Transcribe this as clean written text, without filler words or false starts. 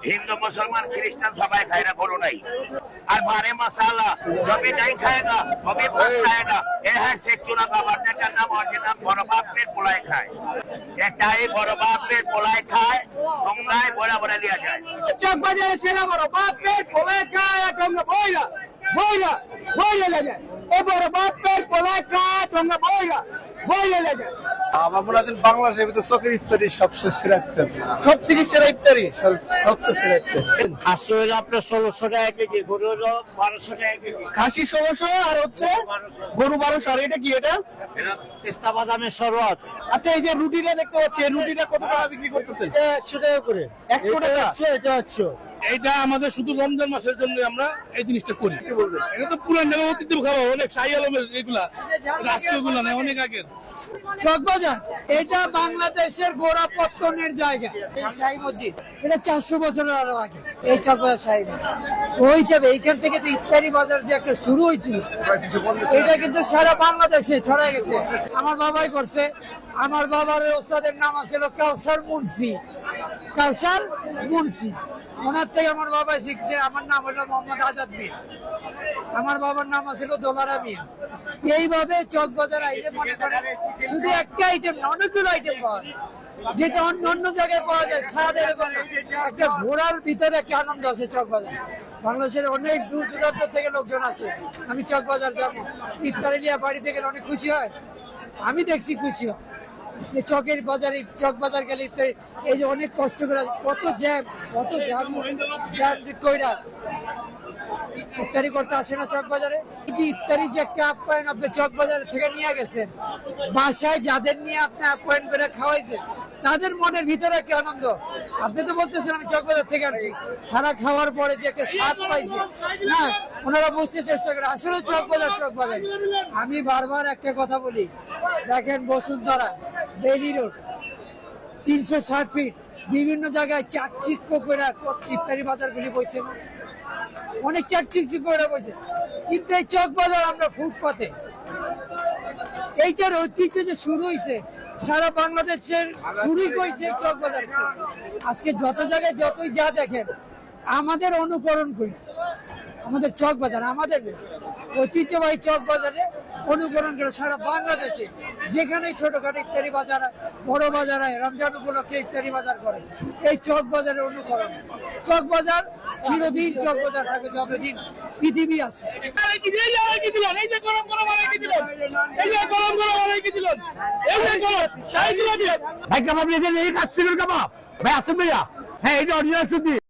हिंदू मुसलमान क्रिश्चियन सबाई खाएगा बोलो नहीं। और मारे मसाला जो भी नहीं खाएगा वो भी बच खाएगा। ये है शेख चूना का वर्णन का नाम और जितना बड़बाप पेट पोलाई खाए, ये चाहे बड़बाप पेट पोलाई खाए, तुमगाय बोला बोला लिया जाए। चक बजाए सेना बड़बाप पेट पोलाई खाए, तुमने बोला बोला बोला ले जाए। ये बड़बाप पेट पोलाई खाए, तुमने बोला बोला ले जाए। আমার মনে হয় বাংলাদেশের ভিতরে চকের ইফতারি সবচেয়ে সেরা ইফতারি, সব থেকে সেরা ইফতারি, সবচেয়ে সেরা ইফতারি। খাসি হলো আপনার 1600 টাকা কেজি, গরু হলো 1200 টাকা কেজি। খাসি 1600 আর হচ্ছে গরু 1200। আর এটা কি? এটা এটা পেস্তা বাদামের শরবত। আচ্ছা, এই যে রুটিটা দেখতে পাচ্ছি, এই রুটিটা কত টাকা বিক্রি করতেছেন? 100 টাকা করে। 100 টাকা। এটা 100। এইটা আমাদের শুধু রমজান মাসের জন্য আমরা এই জিনিসটা করি। এটা তো পুরান ঢাকা ঐতিহ্য খাবার, অনেক শাহী আলমের এগুলা, রাজকীয় গুলা না, অনেক আগের। চকবাজার এটা বাংলাদেশের গোড়াপত্তনের জায়গা। শাহী মসজিদ এটা 400 বছরের আরো আগে। এই চকবাজার শাহী মসজিদ তো হিসাবে এইখান থেকে তো ইফতারি বাজার যে একটা শুরু হয়েছিল, এটা কিন্তু সারা বাংলাদেশে ছড়ায় গেছে। আমার বাবাই করছে। আমার বাবার ওস্তাদের নাম ছিল কাউসার মুন্সি। কাউসার মুন্সি, ওনার থেকে আমার বাবা শিখছে। আমার নাম হলো মোহাম্মদ আজাদ মিয়া, আমার বাবার নাম ছিল দোলারা মিয়া। এইভাবে চকবাজার আইলে মনে করেন শুধু একটা আইটেম না, অনেকগুলো আইটেম পাওয়া যায়, যেটা অন্য অন্য জায়গায় পাওয়া যায়। স্বাদের একটা ঘোরার ভিতরে একটা আনন্দ আছে চকবাজার। বাংলাদেশের অনেক দূর দূরান্ত থেকে লোকজন আসে। আমি চকবাজার যাবো, ইফতারি লিয়া বাড়িতে গেলে অনেক খুশি হয়। আমি দেখছি খুশি হয় যে চকের বাজারে, চকবাজার গেলে ইফতারি, এই যে অনেক কষ্ট করে, কত জ্যাম কইরা ইফতারি করতে আসে না চকবাজারে। এই যে ইফতারি যে একটা আপ্যায়ন আপনি চকবাজার থেকে নিয়ে গেছেন, বাসায় যাদের নিয়ে আপনি আপ্যায়ন করে খাওয়াইছেন, তাদের মনের ভিতরে একটা আনন্দ। আপনি তো বলতেছেন আমি চকবাজার থেকে আনছি, তারা খাওয়ার পরে যে একটা স্বাদ পাইছে না, ওনারা বুঝতে চেষ্টা করে আসলে চকবাজার। আমি বারবার একটা কথা বলি, দেখেন বসুন্ধরা, বেলি রোড, 360 ফিট বিভিন্ন জায়গায় চাকচিক্য করে ইফতারি বাজারগুলি বসে, অনেক চাকচিক্য করে বসে। কিন্তু এই চকবাজার আমরা ফুটপাতে, এইটার ঐতিহ্য যে শুরু হয়েছে সারা বাংলাদেশের, শুরুই করেছে এই চকবাজার। আজকে যত জায়গায় যতই যা দেখেন, আমাদের অনুকরণ করি, আমাদের চকবাজার, আমাদের ঐতিহ্যবাহী চকবাজারে অনুকরণ করে সারা বাংলাদেশে যেখানে ছোটখাটো ইফতারি বাজার, বড় বাজার হয়, রমজান উপলক্ষে ইফতারি বাজার করে, এই চকবাজারের অনুকরণ। চকবাজার চিরদিন চকবাজার থাকবে যতদিন পৃথিবী আছে। ভাই কাবাব নিয়ে এই কাজ ছিল কাবাব ভাই, আসুন ভাইয়া। হ্যাঁ, এটা অরিজিনাল সত্যি।